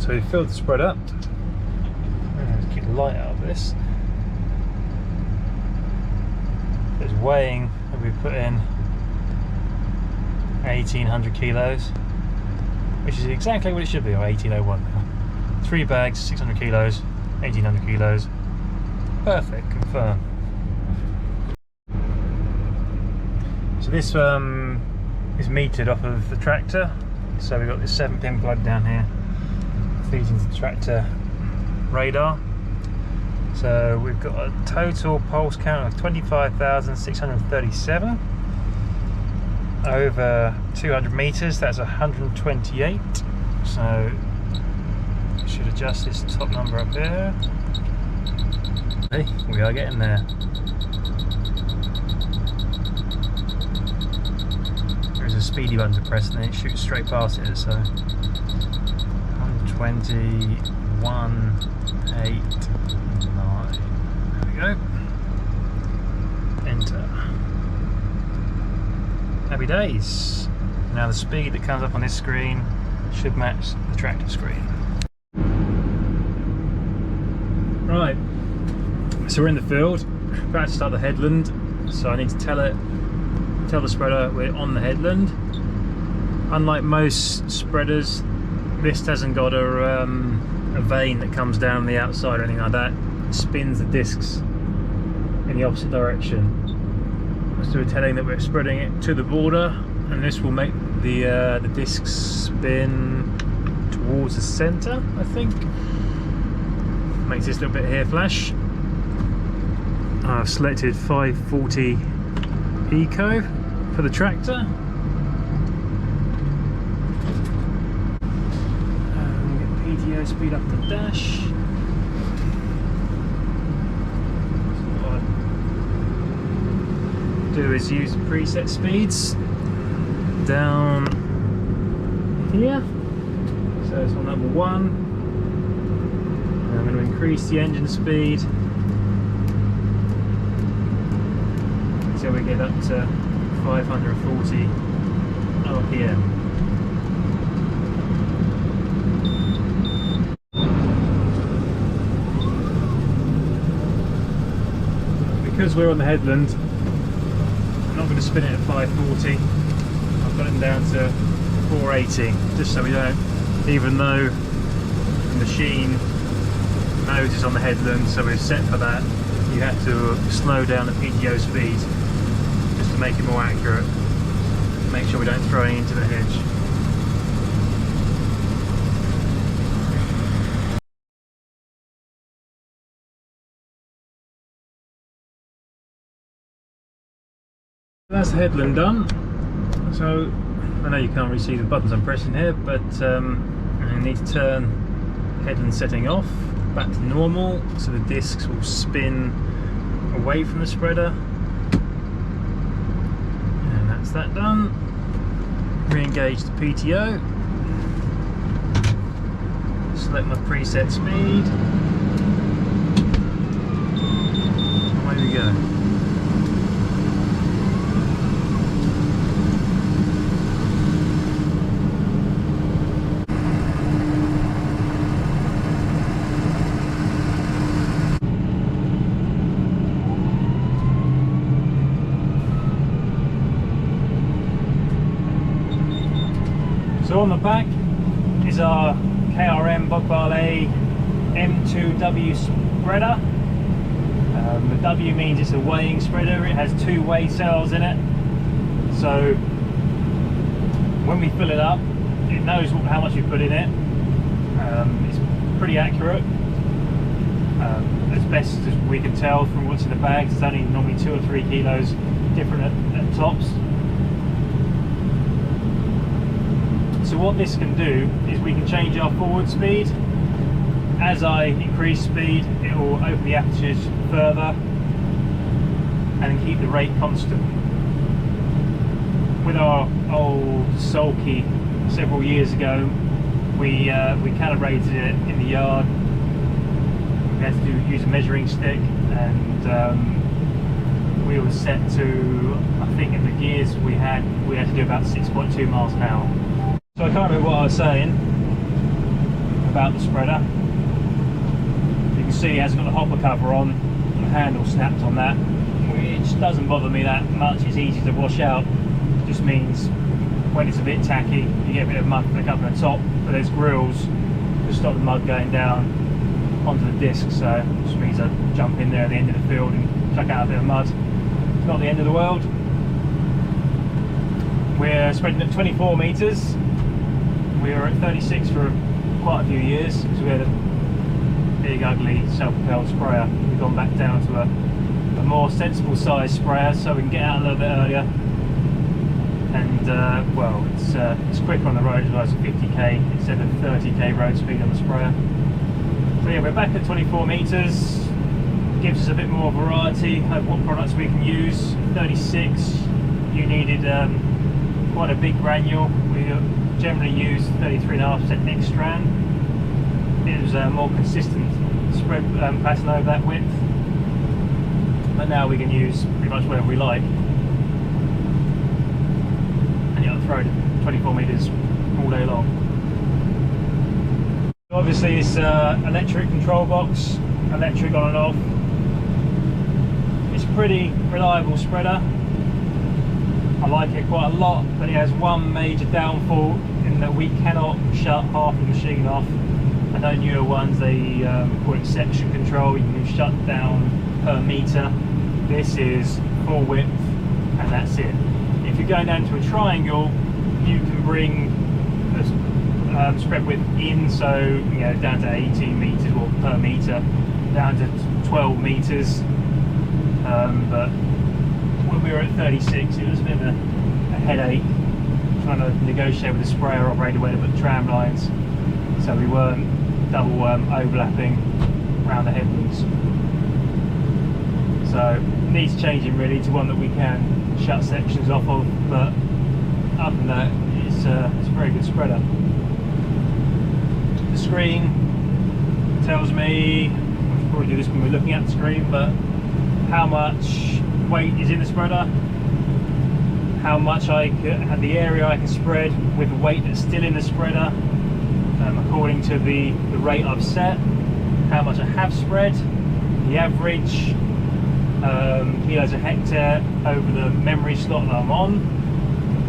So we filled the spread up. Let's keep the light out of this. It's weighing that we put in 1800 kilos, which is exactly what it should be, or 1801 now. 3 bags, 600 kilos, 1800 kilos. Perfect, confirm. So this is metered off of the tractor. So we've got this 7-pin plug down here, feeds into the tractor radar. So we've got a total pulse count of 25,637. Over 200 meters, that's 128. So should adjust this top number up there. Hey, we are getting there. There's a speedy button to press and then it shoots straight past it. So 121, 8, 9. There we go. Enter. Happy days. Now the speed that comes up on this screen should match the tractor screen. Right, so we're in the field, about to start the headland. So I need to tell the spreader we're on the headland. Unlike most spreaders, this hasn't got a vane that comes down the outside or anything like that. It spins the discs in the opposite direction. So we're telling that we're spreading it to the border, and this will make the discs spin towards the centre, I think. Makes this little bit here flash. I've selected 540 Eco for the tractor. Get PTO speed up the dash. So what I do is use the preset speeds down here. So it's on number 1. I'm going to increase the engine speed until we get up to 540 RPM. Because we're on the headland, I'm not going to spin it at 540. I've got it down to 480, just so we don't, even though the machine knows it's on the headland, so we've set for that, you have to slow down the PTO speed just to make it more accurate. Make sure we don't throw it into the hedge. That's the headland done. So I know you can't really see the buttons I'm pressing here, but I need to turn headland setting off back to normal, so the discs will spin away from the spreader, and that's that done. Re-engage the PTO, select my preset speed, away we go. So on the back is our KRM Bogbarley M2W spreader. The W means it's a weighing spreader. It has 2 weigh cells in it. So when we fill it up, it knows how much we put in it. It's pretty accurate. As best as we can tell from what's in the bags, it's only normally 2 or 3 kilos different at tops. So what this can do is we can change our forward speed. As I increase speed, it will open the apertures further and keep the rate constant. With our old sulky several years ago, we calibrated it in the yard. We had to use a measuring stick, and we were set to, I think in the gears we had to do about 6.2 miles an hour. So I can't remember what I was saying. about the spreader. You can see it hasn't got the hopper cover on, the handle snapped on that, which doesn't bother me that much. It's easy to wash out. It just means when it's a bit tacky, you get a bit of mud flick up on the top, but there's grills to stop the mud going down onto the disc, so it just means I jump in there at the end of the field and chuck out a bit of mud. It's not the end of the world. We're spreading at 24 metres. We were at 36 for quite a few years because we had a big ugly self-propelled sprayer. We've gone back down to a more sensible size sprayer so we can get out a little bit earlier, and well, it's quicker on the road as well. It's 50k instead of 30k road speed on the sprayer. So yeah, we're back at 24 metres. Gives us a bit more variety of what products we can use. 36, you needed quite a big granule. We generally use 33.5% next strand. It was a more consistent spread pattern over that width, but now we can use pretty much whatever we like, and you'll throw it 24 metres all day long. Obviously it's electric control box, electric on and off. It's a pretty reliable spreader. I like it quite a lot, but it has one major downfall in that we cannot shut half the machine off. I know newer ones, they call it section control. You can shut down per meter. This is full width and that's it. If you're going down to a triangle, you can bring the spread width in, so you know, down to 18 meters or per meter, down to 12 meters. But when we were at 36, it was a bit of a headache trying to negotiate with the sprayer operator where to put tram lines, so we weren't double overlapping around the headlands. So it needs changing really to one that we can shut sections off of, but other than that, it's a very good spreader. The screen tells me, I should probably do this when we're looking at the screen, but how much weight is in the spreader, how much and the area I can spread with the weight that's still in the spreader, according to the rate I've set, how much I have spread, the average kilos a hectare over the memory slot that I'm on,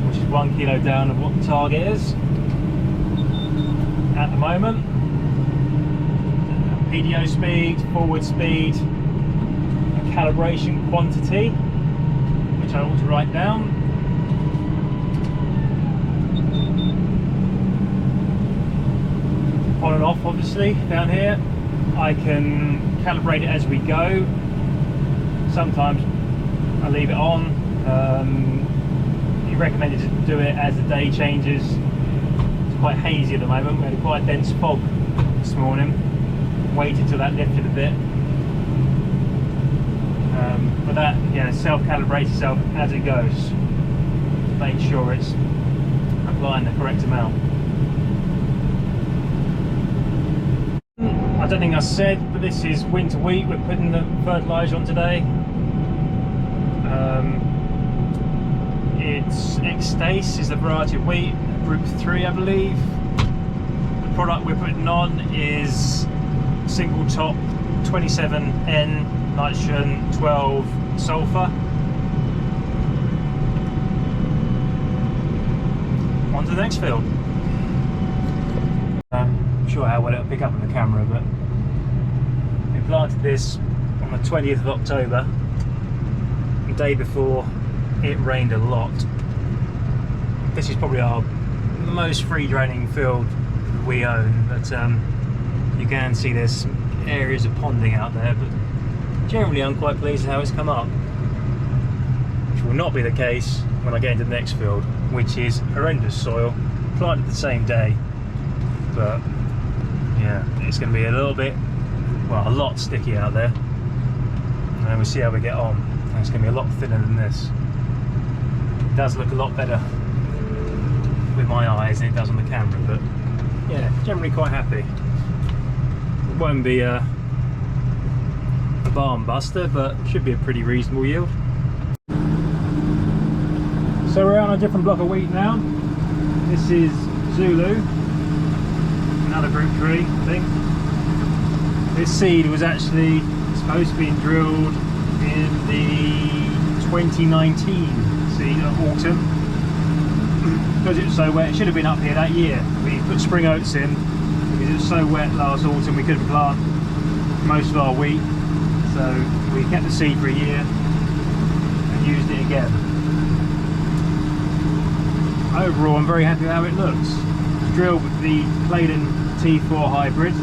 which is 1 kilo down of what the target is at the moment, PDO speed, forward speed, calibration quantity, which I ought to write down, on and off obviously down here. I can calibrate it as we go. Sometimes I leave it on. You recommended to do it as the day changes. It's quite hazy at the moment. We had quite a dense fog this morning. Waited till that lifted a bit. But that, yeah, self-calibrates itself as it goes. Make sure it's applying the correct amount. I don't think I said, but this is winter wheat. We're putting the fertiliser on today. It's X-Stace is the variety of wheat, group 3 I believe. The product we're putting on is single top 27N nitrogen 12 sulfur. On to the next field. I'm sure how well it'll pick up on the camera, but we planted this on the 20th of October, the day before it rained a lot. This is probably our most free draining field we own, but you can see there's some areas of ponding out there, but generally I'm quite pleased with how it's come up, which will not be the case when I get into the next field, which is horrendous soil, planted the same day, but yeah, it's going to be a little bit, well, a lot sticky out there, and we'll see how we get on. And it's going to be a lot thinner than this. It does look a lot better with my eyes than it does on the camera, but yeah, generally quite happy. It won't be a barn buster, but should be a pretty reasonable yield. So we're on a different block of wheat now. This is Zulu. another group 3, I think. This seed was actually supposed to be drilled in the 2019 seed autumn. Because it was so wet, it should have been up here that year. We put spring oats in because it was so wet last autumn we couldn't plant most of our wheat. So we kept the seed for a year and used it again. Overall, I'm very happy with how it looks. It's drilled with the Holland T4 hybrid,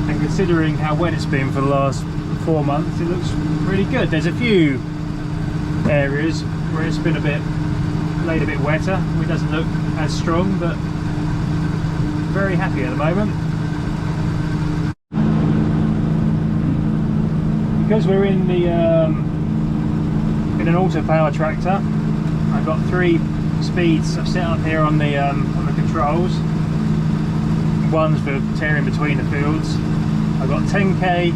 and considering how wet it's been for the last 4 months, it looks really good. There's a few areas where it's been laid a bit wetter, it doesn't look as strong, but very happy at the moment. Because we're in the in an auto power tractor, I've got 3 speeds I've set up here on the controls. One's for tearing between the fields. I've got 10k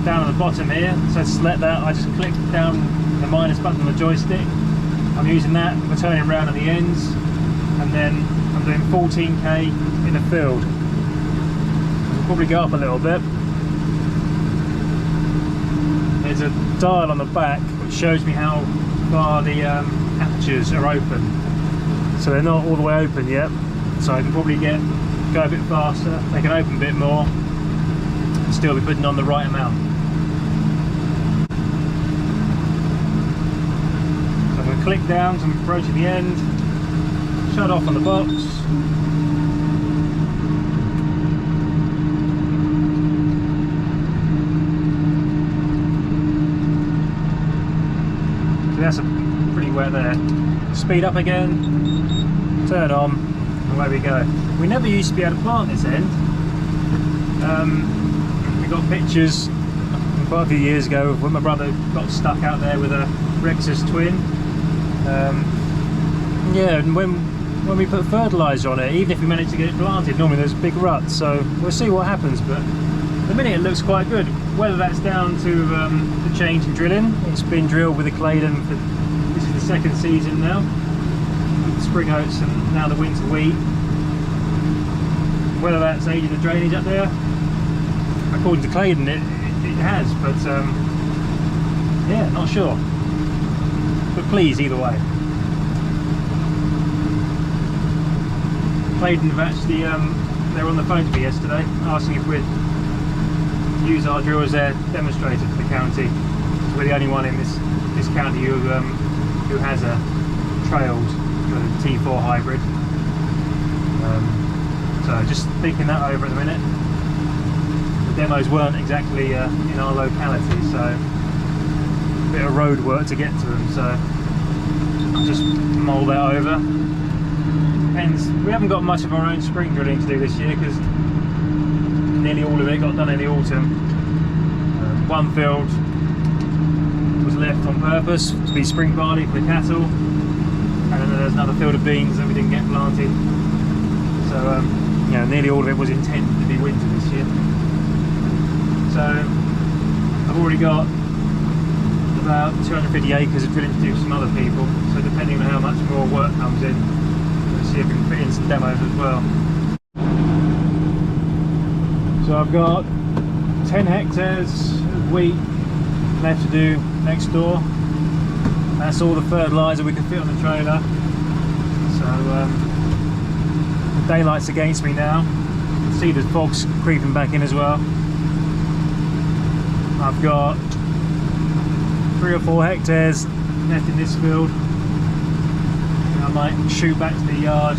down at the bottom here, so to select that I just click down the minus button on the joystick. I'm using that for turning around at the ends, and then I'm doing 14k in the field. I'll probably go up a little bit. There's a dial on the back which shows me how far the apertures are open. So they're not all the way open yet, so I can probably go a bit faster, they can open a bit more, and still be putting on the right amount. So I'm going to click down, so I'm approaching the end, shut off on the box. So that's pretty wet there. Speed up again, turn on, and away we go. We never used to be able to plant this end. We got pictures quite a few years ago when my brother got stuck out there with a Rexus twin. Yeah, and when we put fertiliser on it, even if we manage to get it planted, normally there's big ruts, so we'll see what happens, but at the minute it looks quite good. Whether that's down to the change in drilling, it's been drilled with the Claydon for, this is the 2nd season now, with the spring oats and now the winter wheat. Whether that's aided the drainage up there, according to Claydon it has, but yeah, not sure. But pleased either way. Claydon have actually, they were on the phone to me yesterday asking if we'd use our drill as their demonstrator for the county. So we're the only one in this county who has a trailed T4 hybrid. So just thinking that over at the minute. The demos weren't exactly in our locality, so a bit of road work to get to them, so I'll just mull that over. Depends, we haven't got much of our own spring drilling to do this year because nearly all of it got done in the autumn. One field was left on purpose to be spring barley for the cattle, and then there's another field of beans that we didn't get planted. So you know, nearly all of it was intended to be winter this year. So I've already got about 250 acres of drilling to do for some other people. So depending on how much more work comes in, we'll see if we can fit in some demos as well. So I've got 10 hectares of wheat left to do next door. That's all the fertiliser we can fit on the trailer. So the daylight's against me now. You can see the fog's creeping back in as well. I've got 3 or 4 hectares left in this field. I might shoot back to the yard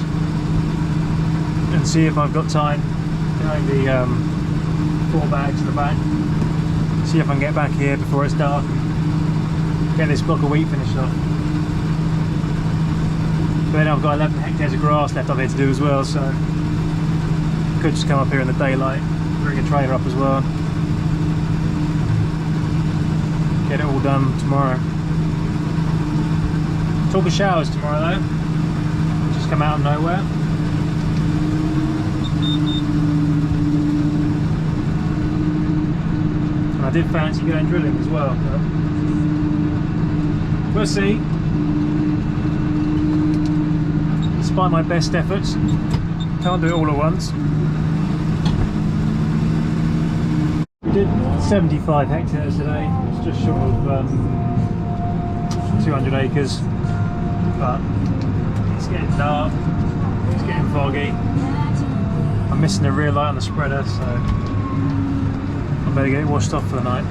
and see if I've got time behind the 4 bags at the back. See if I can get back here before it's dark and get this block of wheat finished off. But then I've got 11 hectares of grass left up here to do as well, so I could just come up here in the daylight, bring a trailer up as well, get it all done tomorrow. Talk of showers tomorrow though, just come out of nowhere. And I did fancy going drilling as well, but we'll see. Despite my best efforts, can't do it all at once. We did 75 hectares today. It's just short of 200 acres, but it's getting dark, it's getting foggy. I'm missing a rear light on the spreader, so I better get it washed off for the night.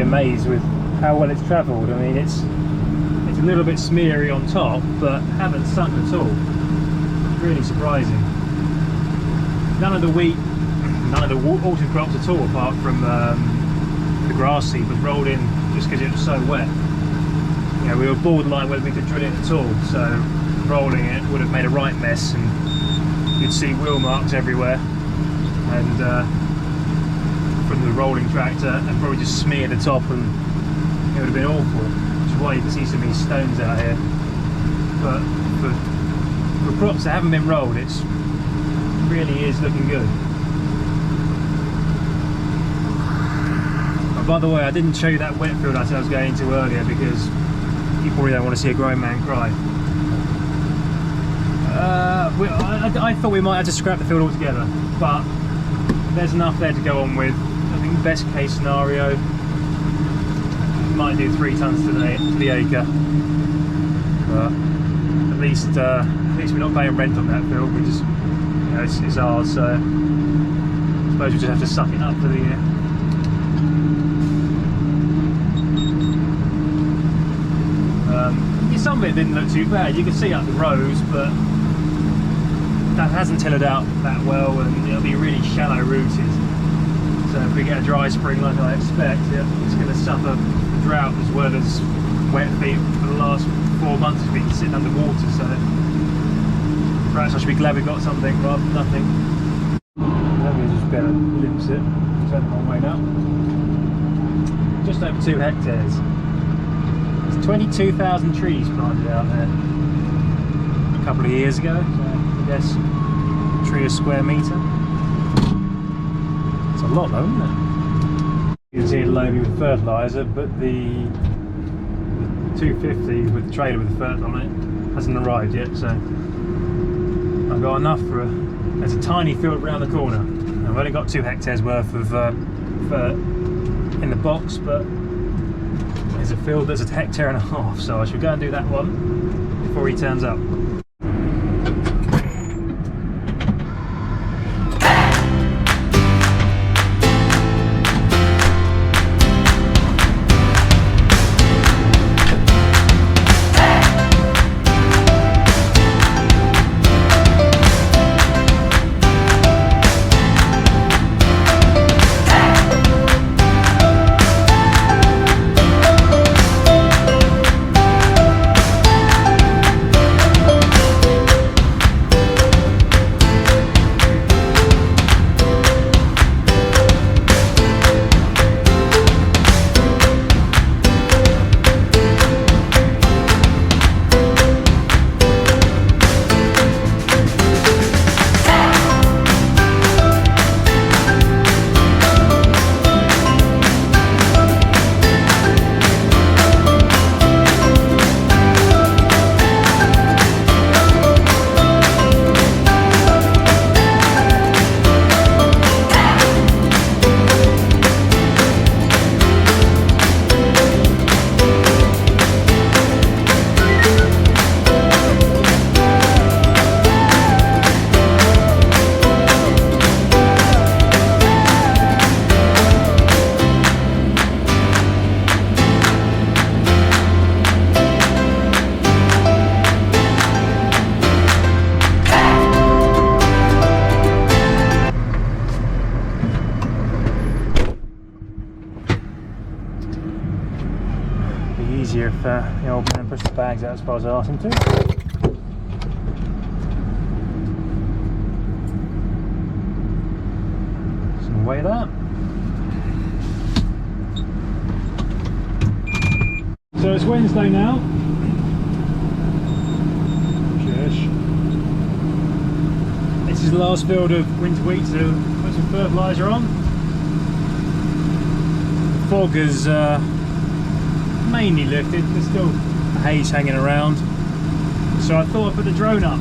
Amazed with how well it's travelled. I mean, it's a little bit smeary on top, but haven't sunk at all. Really surprising. None of the wheat, none of the autumn crops at all, apart from the grass seed, was rolled in just because it was so wet. You know, we were borderline whether we could drill it at all, so rolling it would have made a right mess, and you'd see wheel marks everywhere. And from the rolling tractor, and probably just smear the top, and it would have been awful, which is why you can see so many stones out here. But for crops that haven't been rolled, it really is looking good. And by the way, I didn't show you that wet field I said I was going into earlier, because you probably don't want to see a grown man cry. I thought we might have to scrap the field altogether, but there's enough there to go on with. I think best case scenario, we might do 3 tons to the acre, but at least we're not paying rent on that field. We just, you know, it's ours, so I suppose we just have to suck it up for the year. Some of it didn't look too bad. You can see up the rows, but that hasn't tilled out that well, and it'll be really shallow rooted. So if we get a dry spring like I expect, it's going to suffer drought as well as wet feet for the last 4 months. It's been sitting underwater, so perhaps I should be glad we got something rather than nothing. Let me just better glimpse it. Turn my way now. Just over 2 hectares. There's 22,000 trees planted out there a couple of years ago. So I guess a tree a square metre. It's a lot though, isn't it? You can see it loaded with fertiliser, but the 250 with the trailer with the fert on it hasn't arrived yet, so I've got enough for there's a tiny field around the corner. I've only got 2 hectares worth of fert in the box, but there's a field that's 1.5 hectares, so I should go and do that one before he turns up. easier if the old man pushed the bags out as far as I asked him to. Just gonna weigh that. So it's Wednesday now. Shush. This is the last field of winter wheat, so put some fertiliser on. The fog has mainly lifted, there's still haze hanging around. So I thought I'd put the drone up.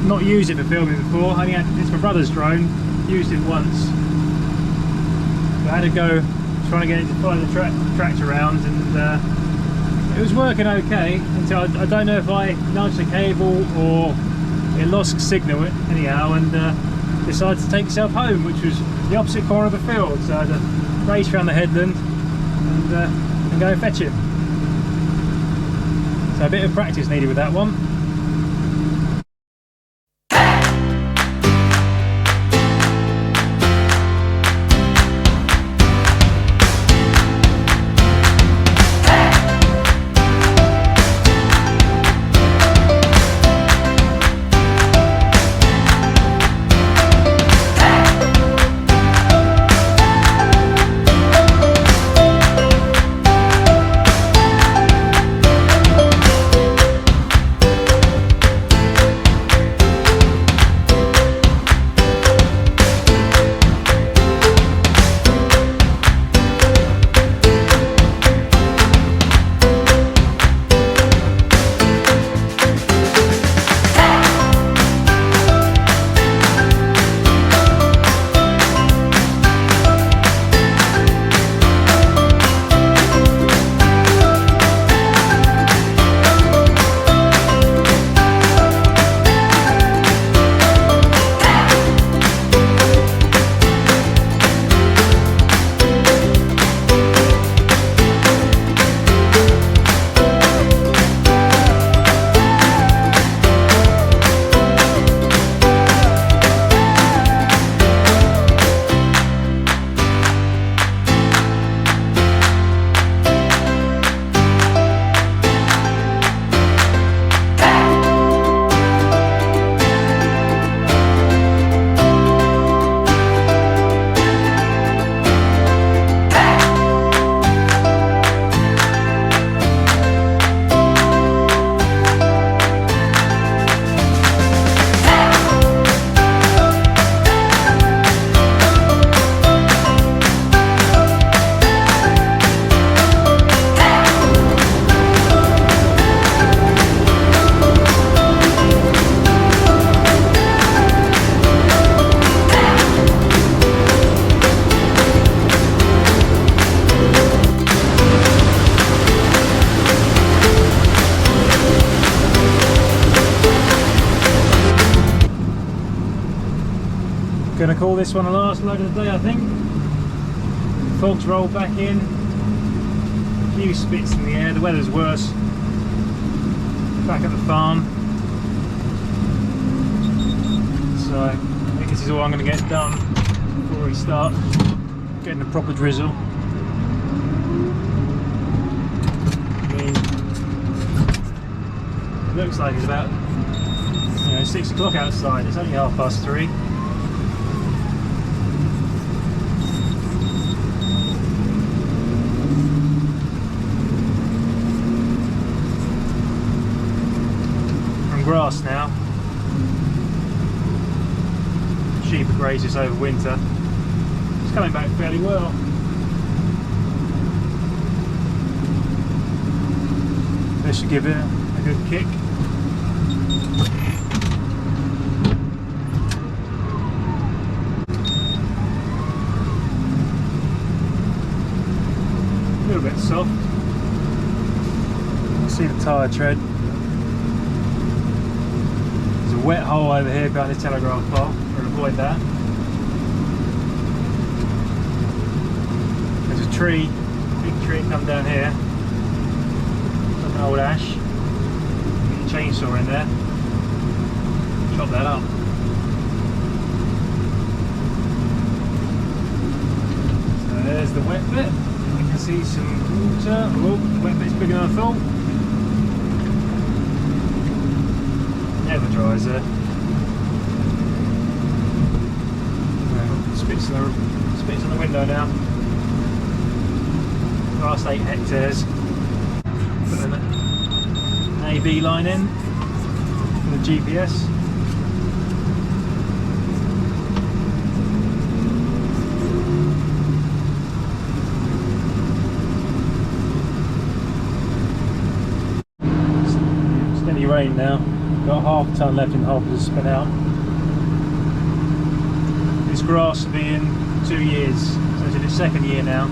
Not used it for filming before, it's my brother's drone, used it once. But I had to go trying to get it to follow the tractor around, and it was working okay until I don't know if I nudged the cable or it lost signal anyhow, and decided to take itself home, which was the opposite corner of the field. So I had to race around the headland and go and fetch it. So a bit of practice needed with that one. Gonna call this one the last load of the day, I think. Fog's rolled back in. A few spits in the air, the weather's worse. Back at the farm. So I think this is all I'm gonna get done before we start getting the proper drizzle. I mean, it looks like it's about 6 o'clock outside, it's only 3:30. Grass now. Sheep are grazed over winter. It's coming back fairly well. This should give it a good kick. A little bit soft. See the tyre tread. Wet hole over here behind the telegraph pole, or avoid that. There's a tree, big tree come down here, an old ash. Get your chainsaw in there, chop that up. So there's the wet bit, you can see some water. Oh, wet bit's bigger than I thought. Never dries there. Spits on the window now. Last 8 hectares. Put an AB line in for the GPS. Steady rain now. Got half a tonne left in half to spin out. This grass will be in 2 years, so it's in its 2nd year now.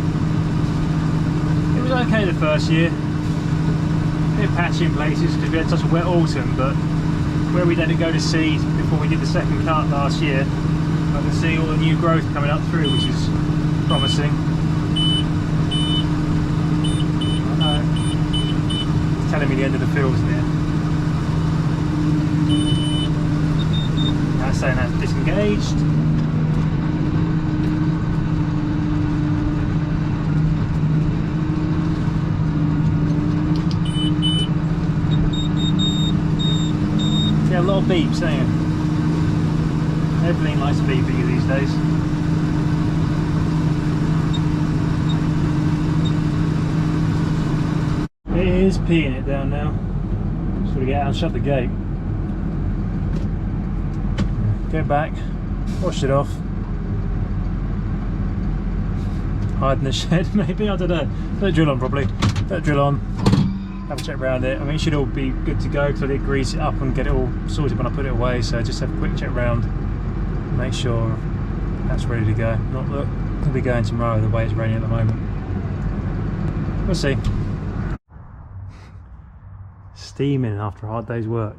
It was okay the first year, a bit patchy in places because we had such a wet autumn, but where we let it go to seed before we did the 2nd cut last year, I can see all the new growth coming up through, which is promising. I know, it's telling me the end of the field's near. That's saying that's disengaged. A lot of beeps, don't you? Headland likes beeping these days. It is peeing it down now. Just got to get out and shut the gate. Get back, wash it off. Hide in the shed maybe, I don't know. Let it drill on properly. Let it drill on. Have a check around it. I mean, it should all be good to go because I did grease it up and get it all sorted when I put it away, so just have a quick check round, make sure that's ready to go. Not look, it'll be going tomorrow the way it's raining at the moment. We'll see. Steaming after a hard day's work.